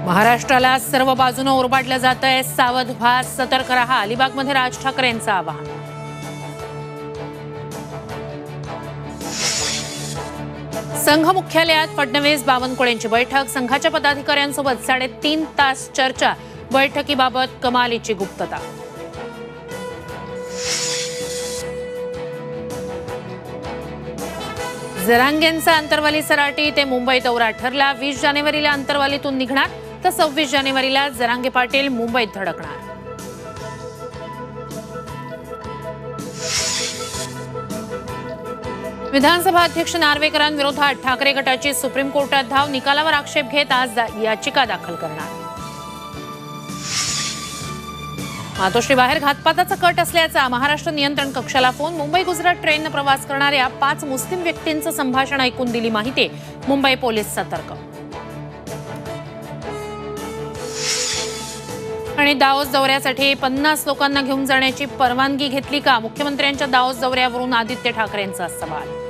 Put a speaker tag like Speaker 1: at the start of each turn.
Speaker 1: महाराष्ट्राला सर्व बाजूने ओरबाडलं जातंय, सावध व्हा, सतर्क रहा. अलिबागमध्ये राज ठाकरेंचं आवाहन. संघ मुख्यालयात फडणवीस बावनकुळेंची बैठक. संघाच्या पदाधिकाऱ्यांसोबत 3.5 तास चर्चा. बैठकीबाबत कमालीची गुप्तता. जरांगेंचा अंतरवाली सराटी ते मुंबई दौरा ठरला. 20 जानेवारीला अंतरवालीतून निघणार तर 26 जानेवारीला जरांगे पाटील मुंबईत धडकणार. विधानसभा अध्यक्ष नार्वेकरांविरोधात ठाकरे गटाची सुप्रीम कोर्टात धाव. निकालावर आक्षेप घेत आज याचिका दाखल करणार. मातोश्रीबाहेर घातपाताचा कट असल्याचा महाराष्ट्र नियंत्रण कक्षाला फोन. मुंबई गुजरात ट्रेननं प्रवास करणाऱ्या 5 मुस्लिम व्यक्तींचं संभाषण ऐकून दिली माहिती. मुंबई पोलीस सतर्क. आणि दाओस दौऱ्यासाठी 50 लोकांना घेऊन जाण्याची परवानगी घेतली का? मुख्यमंत्र्यांच्या दाओस दौऱ्यावरून आदित्य ठाकरेंचा सवाल.